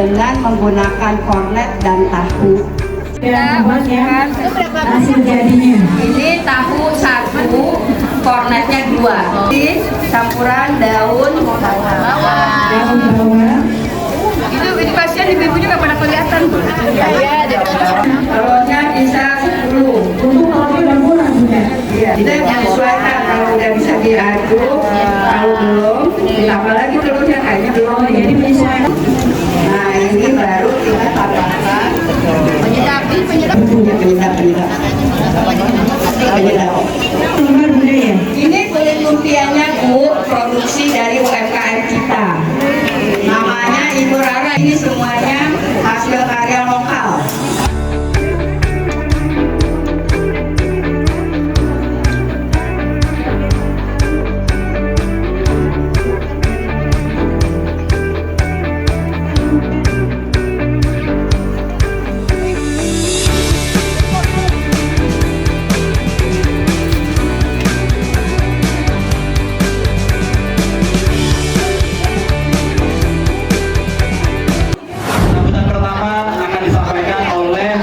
dengan menggunakan kornet dan tahu. Kita masukkan hasil jadinya. Ini tahu 1, kornetnya 2. Ini campuran daun bawang. Itu pasien ibu-ibunya nggak pada kelihatan. Iya, Telurnya bisa 10. Untuk kalau udah kurang sudah. Iya, kita menyesuaikan kalau udah bisa diaduk, kalau belum, ditambah lagi telurnya kayaknya belum. Jadi menyesuaikan. Nah, ini baru kita tambahkan penyedap. Ini kulit lumpianya Bu, produksi dari UMKM kita. Namanya Ibu Rara. Ini semuanya hasil karya lokal. Sambutan pertama akan disampaikan oleh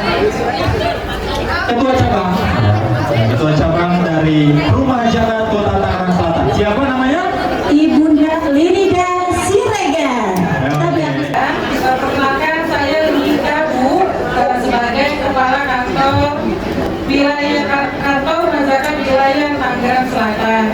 Ketua Cabang dari Rumah Zakat Kota Tangerang Selatan. Siapa namanya? Ibunda Linida Siregar. Perkenalkan, saya Linda Bu, sebagai Kepala Kantor Rumah Zakat Wilayah Tangerang Selatan.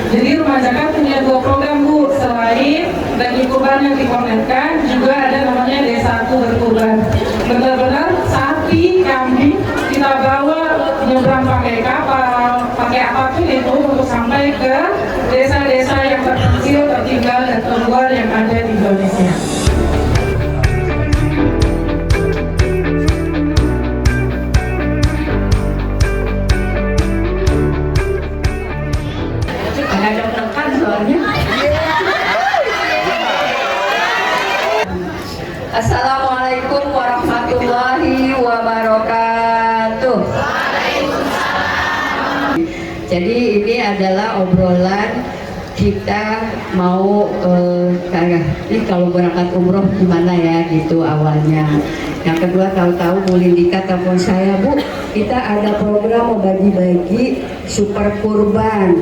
Jadi Rumah Zakat punya 2 program Bu, selain daging kurban yang dikornetkan, juga ada namanya D1 berkurban. Benar-benar sapi, kambing kita bawa nyebrang pakai kapal, pakai apapun itu untuk sampai ke desa-desa yang terpencil, tertinggal, dan terluar yang ada di Indonesia. Agak deg-degan soalnya. Assalamualaikum warahmatullahi wabarakatuh. Jadi ini adalah obrolan kita mau ini kalau berangkat umroh gimana ya gitu awalnya. Yang kedua, tahu-tahu Bu Lindika telepon saya, Bu, kita ada program mau bagi-bagi super kurban.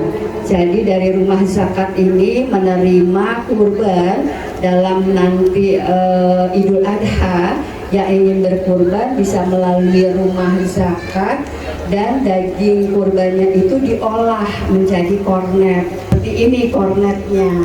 Jadi dari rumah zakat ini menerima kurban dalam nanti Idul Adha yang ingin berkurban bisa melalui rumah zakat, dan daging kurbannya itu diolah menjadi kornet. Seperti ini kornetnya,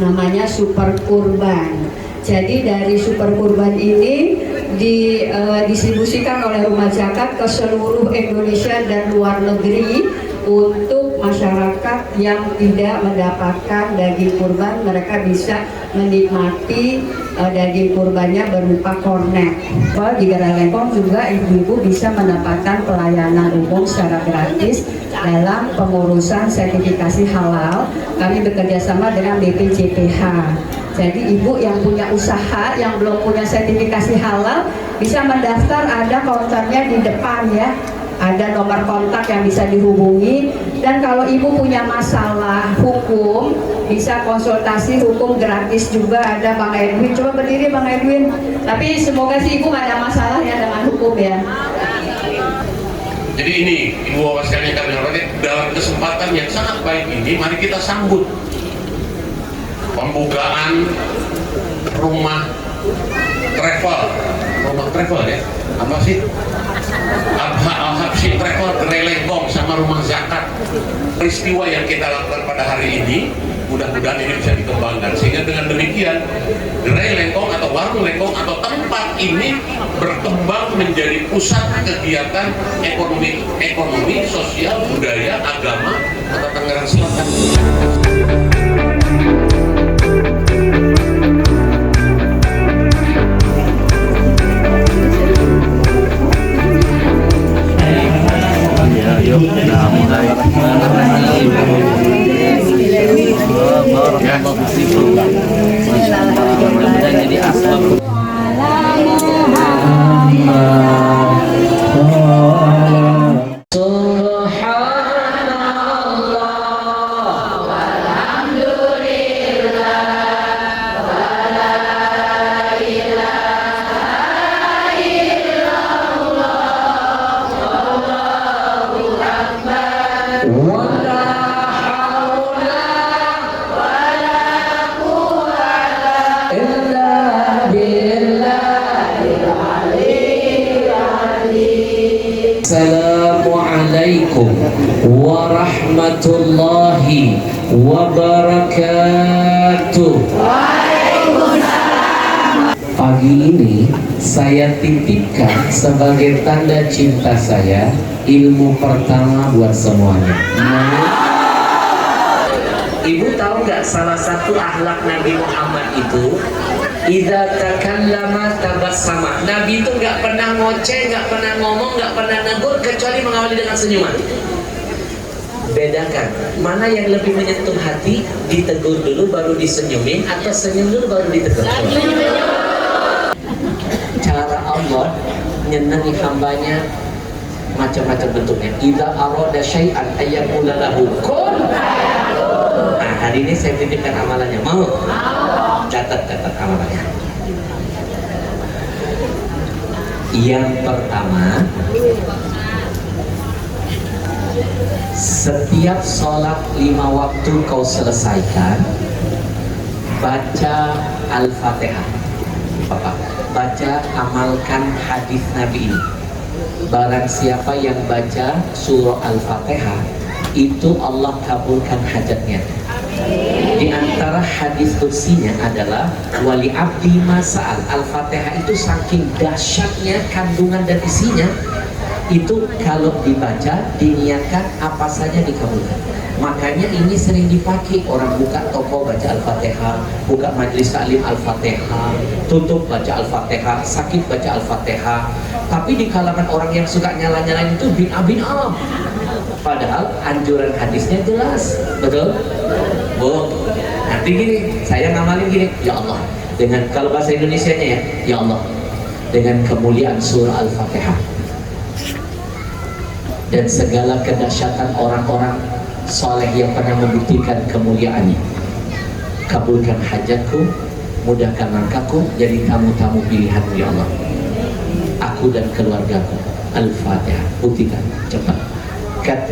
namanya super kurban. Jadi dari super kurban ini didistribusikan oleh rumah zakat ke seluruh Indonesia dan luar negeri untuk masyarakat yang tidak mendapatkan daging kurban. Mereka bisa menikmati daging kurbannya berupa kornet. Di Garalengkong juga ibu-ibu bisa mendapatkan pelayanan umum secara gratis dalam pengurusan sertifikasi halal. Kami bekerjasama dengan BPJPH. Jadi ibu yang punya usaha yang belum punya sertifikasi halal bisa mendaftar, ada kontaknya di depan ya. Ada nomor kontak yang bisa dihubungi, dan kalau ibu punya masalah hukum bisa konsultasi hukum gratis juga. Ada Bang Edwin, coba berdiri Bang Edwin. Tapi semoga sih ibu gak ada masalah ya dengan hukum ya. Jadi ini Ibu Bapak sekalian kami hormati, dalam kesempatan yang sangat baik ini mari kita sambut pembukaan rumah travel ya, apa sih? Al-Habsyi Travel Gerai Lengkong sama rumah zakat. Peristiwa yang kita lakukan pada hari ini mudah-mudahan ini bisa dikembangkan, sehingga dengan demikian Gerai Lengkong atau warung Lengkong atau tempat ini berkembang menjadi pusat kegiatan ekonomi, sosial, budaya, agama Kota Tangerang Selatan. Yuk, kita mulai mudah-mudahan jadi asbab. warahmatullahi wabarakatuh. Pagi ini saya titipkan sebagai tanda cinta saya ilmu pertama buat semuanya. Ibu tahu nggak salah satu akhlak Nabi Muhammad itu idza takallama tabassama. Nabi itu nggak pernah ngoceh, nggak pernah ngomong, nggak pernah negur kecuali mengawali dengan senyuman. Bedakan mana yang lebih menyentuh hati, ditegur dulu baru disenyumin atau senyum dulu baru ditegur. Cara Allah nyenangi hambanya macam-macam bentuknya. Idza arada syai'an ayyaqula lahu kun. Nah, hari ini saya titipkan amalannya. Mau? Catat amalannya. Yang pertama, setiap sholat 5 waktu kau selesaikan, baca Al-Fatihah. Baca, amalkan hadis Nabi ini. Barang siapa yang baca surah Al-Fatihah, itu Allah kabulkan hajatnya. Di antara hadis kursinya adalah wali abdi masa'al. Al-Fatihah itu saking dahsyatnya kandungan dan isinya, itu kalau dibaca, diniatkan apa saja dikabulkan. Makanya ini sering dipakai orang buka toko baca Al-Fatihah, buka majelis taklim Al-Fatihah, tutup baca Al-Fatihah, sakit baca Al-Fatihah. Tapi di kalangan orang yang suka nyala-nyalain itu bin-am. Padahal anjuran hadisnya jelas, betul? Bu, nanti gini, saya ngamalin gini, ya Allah, dengan kalau bahasa Indonesianya ya Allah, dengan kemuliaan surah Al-Fatihah dan segala kedahsyatan orang-orang soleh yang pernah membuktikan kemuliaannya, kabulkan hajatku, mudahkan langkahku, jadi tamu-tamu pilihanmu ya Allah, aku dan keluargaku. Al-Fatihah, buktikan cepat.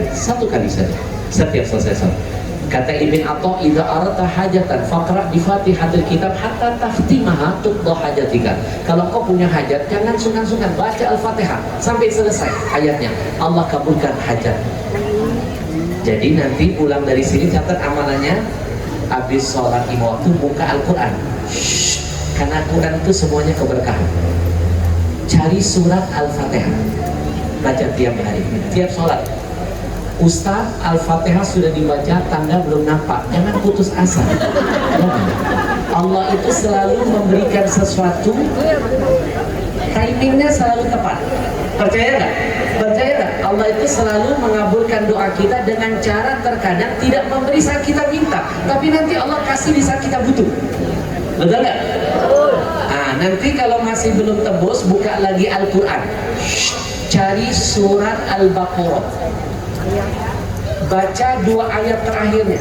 Satu kali saja setiap selesai salat. Kata Ibn Atha, idza aradta hajatan faqra bi Fatihatil kitab hatta taftimaha tuqda hajatika. Kalau kau punya hajat, jangan sungkan-sungkan baca Al-Fatihah sampai selesai ayatnya. Allah kabulkan hajat. Jadi nanti pulang dari sini catat amalannya, habis sholat 5 waktu buka Al-Quran. Karena Al-Quran itu semuanya keberkahan. Cari surat Al-Fatihah, baca tiap hari, tiap sholat. Ustaz, Al-Fatihah sudah dibaca, tanda belum nampak, jangan putus asa. Allah itu selalu memberikan sesuatu, timingnya selalu tepat. Percaya nggak? Percaya nggak? Allah itu selalu mengabulkan doa kita dengan cara terkadang tidak memberi saat kita minta, tapi nanti Allah kasih di saat kita butuh. Betul nggak? Nah, nanti kalau masih belum tembus, buka lagi Al-Quran, cari surat Al-Baqarah, baca 2 ayat terakhirnya.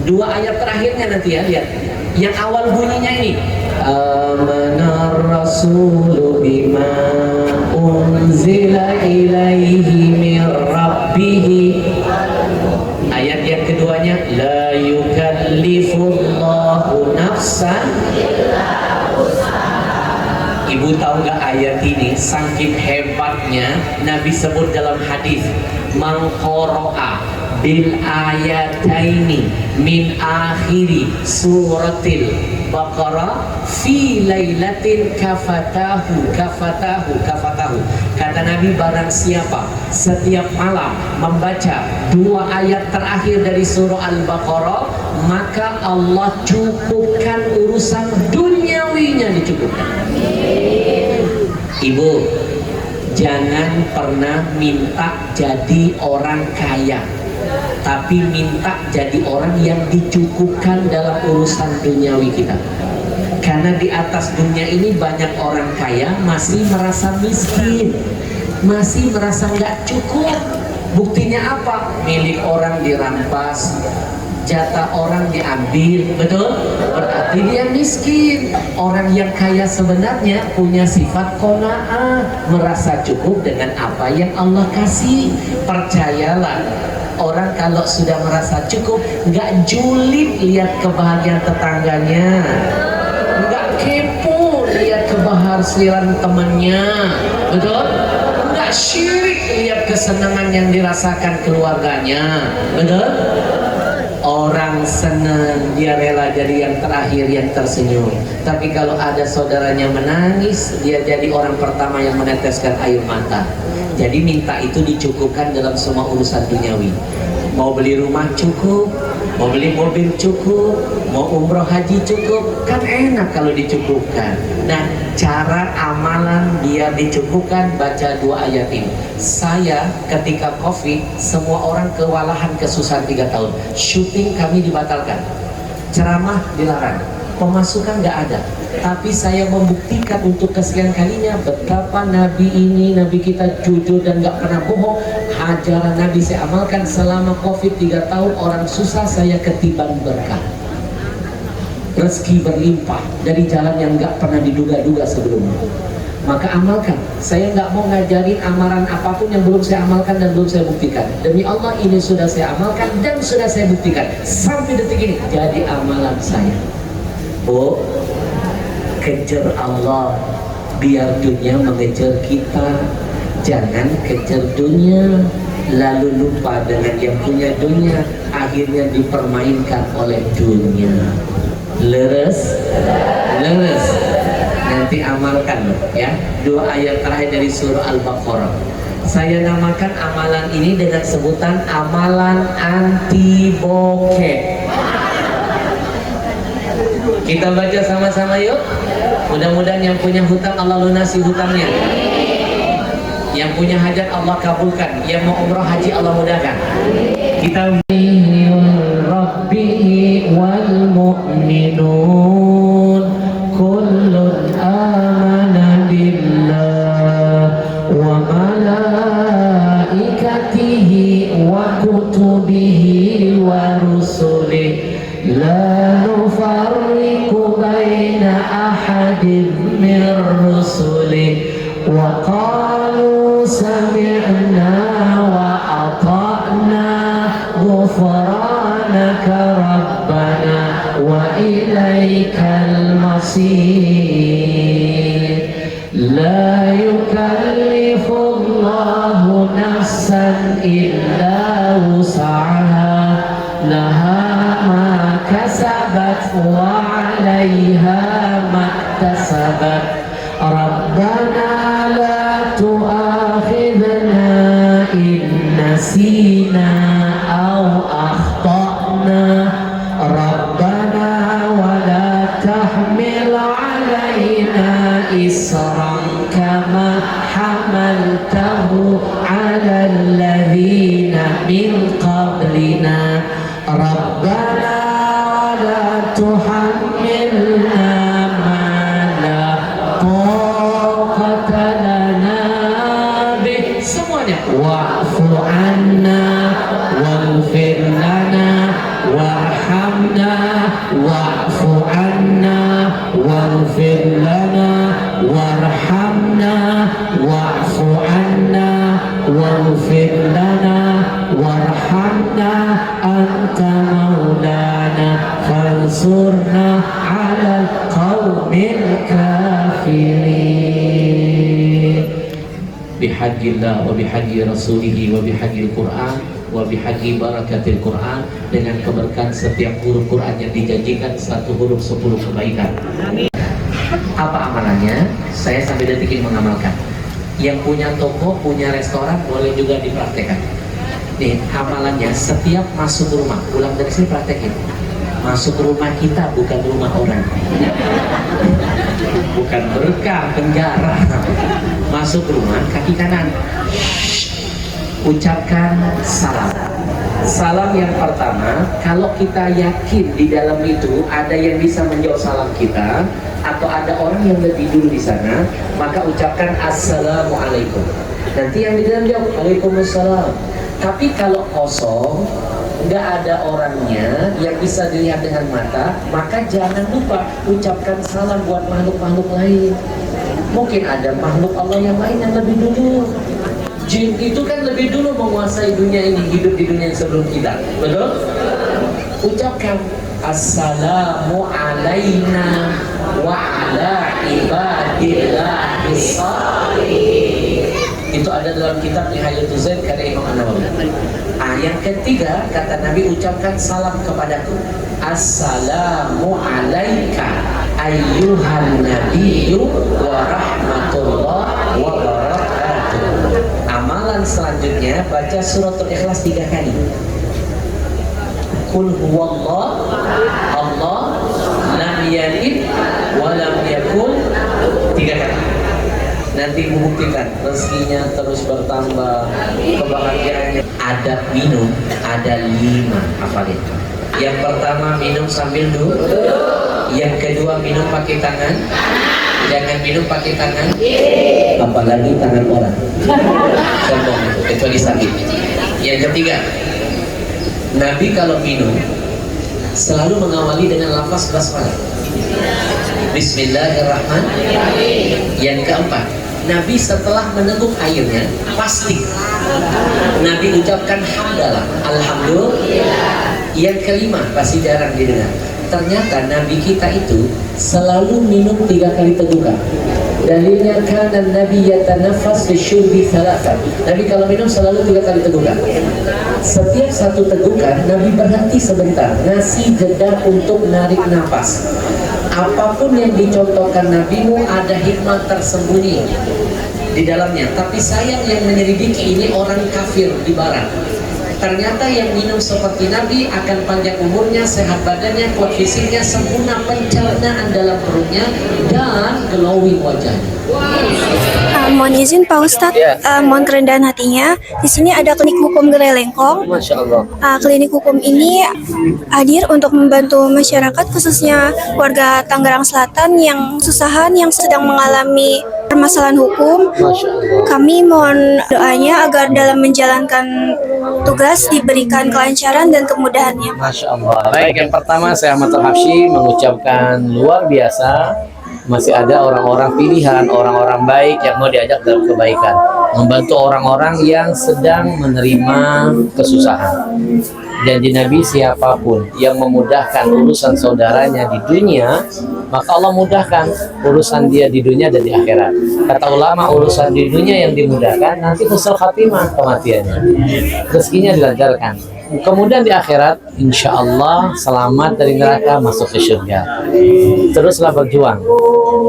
2 ayat terakhirnya nanti ya, lihat. Yang awal bunyinya ini, amanar rasulu bima unzila ilaihi mir rabbihi. Ayat yang keduanya, la yukallifullahu nafsan. Ibu tahu nggak ayat ini saking hebatnya Nabi sebut dalam hadis, man qara'a bil ayataini min akhiri suratil Baqarah fi lailatin kafatahu. Kata Nabi, barang siapa setiap malam membaca 2 ayat terakhir dari surah Al-Baqarah, maka Allah cukupkan urusan duniawinya, dicukupkan. Ibu, jangan pernah minta jadi orang kaya, tapi minta jadi orang yang dicukupkan dalam urusan duniawi kita. Karena di atas dunia ini banyak orang kaya masih merasa miskin, masih merasa nggak cukup. Buktinya apa? Milik orang dirampas, jatah orang diambil, betul? Berarti dia miskin. Orang yang kaya sebenarnya punya sifat qanaah, merasa cukup dengan apa yang Allah kasih. Percayalah, orang kalau sudah merasa cukup, nggak julid lihat kebahagiaan tetangganya, nggak kepo lihat kebahagiaan temannya, betul? Nggak syirik lihat kesenangan yang dirasakan keluarganya. Betul? Orang senang, dia rela jadi yang terakhir yang tersenyum. Tapi kalau ada saudaranya menangis, dia jadi orang pertama yang meneteskan air mata. Jadi minta itu dicukupkan dalam semua urusan duniawi. Mau beli rumah cukup, mau beli mobil cukup, mau umroh haji cukup, kan enak kalau dicukupkan. Nah, cara amalan biar dicukupkan, baca 2 ayat ini. Saya ketika COVID, semua orang kewalahan kesusahan 3 tahun. Syuting kami dibatalkan, ceramah dilarang, pemasukan nggak ada. Tapi saya membuktikan untuk kesekian kalinya betapa Nabi ini, Nabi kita jujur dan nggak pernah bohong. Ajaran Nabi saya amalkan selama COVID 3 tahun. Orang susah saya ketiban berkah, rezeki berlimpah dari jalan yang nggak pernah diduga-duga sebelumnya. Maka amalkan. Saya nggak mau ngajarin amalan apapun yang belum saya amalkan dan belum saya buktikan. Demi Allah, ini sudah saya amalkan dan sudah saya buktikan sampai detik ini jadi amalan saya. Bu, kejar Allah biar dunia mengejar kita. Jangan kejar dunia lalu lupa dengan yang punya dunia, akhirnya dipermainkan oleh dunia. Leres? Leres. Nanti amalkan ya. 2 ayat terakhir dari surah Al-Baqarah. Saya namakan amalan ini dengan sebutan amalan anti bokeh. Kita baca sama-sama yuk. Mudah-mudahan yang punya hutang Allah lunasi hutangnya. Yang punya hajat Allah kabulkan. Yang mau umrah haji Allah mudahkan. Kita Rabbihi wal mu'minun kullun amana billah wa malaikatihi wa kutubihi wa rusulihi la nufarriqu baina ahadin min rusulihi wa qalu sami'na wa ata'na ghufranaka rabbana wa ilaikal masir. La yukallifullahu nafsan illa wus'aha laha ma kasabat wa 'alaiha maktasabat. Rabbana la tu'akhidna in nasina aw akhtana. Rabbana wa la tahmil 'alaina isran kama hamaltahu 'ala alladhina min qablina. Rabbana wa la tuhammilna ma la taqata lana bih. Semuanya wa'fu 'anna waghfir lana warhamna wa'fu 'anna waghfir lana warhamna wa'fu 'anna waghfir lana warhamna anta maulana fansurna 'alal qaumil kafirin. Bihaqillah wa bihaqi rasulihi wa bihaqil Qur'an wa bihaqi barakatil Qur'an. Dengan keberkahan setiap huruf Qur'an yang dijanjikan, 1 huruf 10 kebaikan. Apa amalannya? Saya sampai detik ini mengamalkan. Yang punya toko, punya restoran boleh juga dipraktekkan. Nih amalannya, setiap masuk rumah, pulang dari sini praktekin. Masuk rumah kita bukan rumah orang, bukan berkah penjara. Masuk rumah, kaki kanan, ucapkan salam. Salam yang pertama, kalau kita yakin di dalam itu ada yang bisa menjawab salam kita, atau ada orang yang lebih dulu di sana, maka ucapkan assalamualaikum. Nanti yang di dalam jawab waalaikumsalam. Tapi kalau kosong, nggak ada orangnya yang bisa dilihat dengan mata, maka jangan lupa ucapkan salam buat makhluk-makhluk lain. Mungkin ada makhluk Allah yang lain yang lebih dulu. Jin itu kan lebih dulu menguasai dunia ini, hidup di dunia yang sebelum kita. Betul? Ucapkan assalamu alaina wa ala ibadillahis shalihin. Itu ada dalam kitab Nihayatul Zaid karya Imam An-Nawawi. Yang ketiga, kata Nabi, ucapkan salam kepadaku. Assalamu alaika ayyuhan nabiyyu wa rahmatullah wa barakatuh. Amalan selanjutnya, baca suratul Ikhlas 3 kali. Qul huwallah Allah lam yalid wa lam yakul, 3 kali. Nanti membuktikan rezekinya terus bertambah, kebahagiaannya. Adab minum ada 5, hafalin. Yang pertama, minum sambil duduk. Yang kedua, minum pakai tangan. Jangan minum pakai tangan, apalagi tangan orang. Sombong itu, kecuali sakit. Yang ketiga, Nabi kalau minum selalu mengawali dengan lafaz basmalah, Bismillahirrahmanirrahim. Yang keempat, Nabi setelah meneguk airnya pasti Nabi ucapkan hamdalah, alhamdulillah. Yang kelima, pasti jarang didengar, ternyata Nabi kita itu selalu minum 3 kali tegukan. Dalilnya karena Nabi yatanafas bisyurbi thalatha. Nabi kalau minum selalu 3 kali tegukan. Setiap satu tegukan Nabi berhenti sebentar, ngasih jeda untuk narik nafas. Apapun yang dicontohkan Nabimu ada hikmah tersembunyi di dalamnya. Tapi sayang yang menyelidiki ini orang kafir di barat. Ternyata yang minum seperti Nabi akan panjang umurnya, sehat badannya, kuat fisiknya, sempurna pencernaan dalam perutnya, dan glowing wajahnya. Mohon izin Pak Ustadz, mohon kerendahan hatinya. Di sini ada klinik hukum Gerai Lengkong. Masya Allah. Klinik hukum ini hadir untuk membantu masyarakat, khususnya warga Tangerang Selatan yang kesusahan, yang sedang mengalami permasalahan hukum. Masya Allah. Kami mohon doanya agar dalam menjalankan tugas diberikan kelancaran dan kemudahannya. Masya Allah. Baik, yang pertama saya Ahmad Al-Habsyi mengucapkan luar biasa. Masih ada orang-orang pilihan, orang-orang baik yang mau diajak dalam kebaikan, membantu orang-orang yang sedang menerima kesusahan. Janji Nabi, siapapun yang memudahkan urusan saudaranya di dunia, maka Allah mudahkan urusan dia di dunia dan di akhirat. Kata ulama, urusan di dunia yang dimudahkan, nanti husnul khatimah kematiannya, rezekinya dilancarkan. Kemudian di akhirat, insya Allah selamat dari neraka, masuk ke surga. Teruslah berjuang.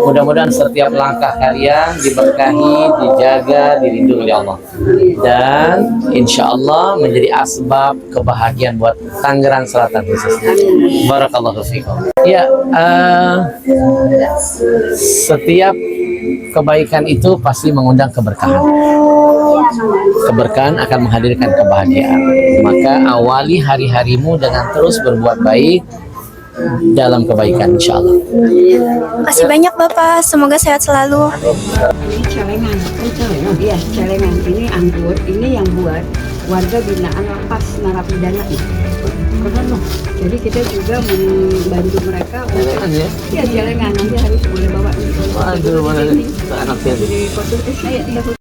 Mudah-mudahan setiap langkah kalian diberkahi, dijaga, dilindungi oleh Allah, dan insya Allah menjadi asbab kebahagiaan buat Tangerang Selatan khususnya. Barakallahu fiikum. Ya, setiap kebaikan itu pasti mengundang keberkahan. Keberkahan akan menghadirkan kebahagiaan. Maka awali hari-harimu dengan terus berbuat baik dalam kebaikan, insya Allah. Terima kasih banyak Bapak, semoga sehat selalu. Ini celengan, iya celengan. Ini anggur, ini yang buat warga binaan lapas narapidana. Keren loh. Jadi kita juga membantu mereka untuk celengan, nanti harus boleh bawa ini. Waduh, mana anak saya. Di foto